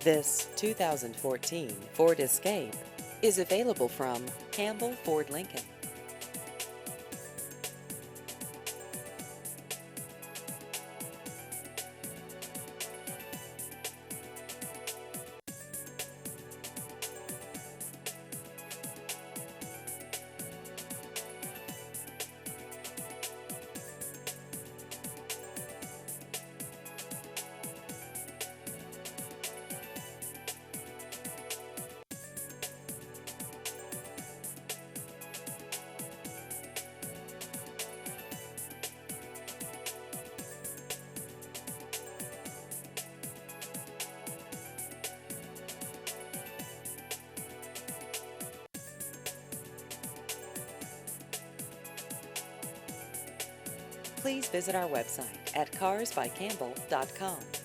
This 2014 Ford Escape is available from Campbell Ford Lincoln. Please visit our website at carsbycampbell.com.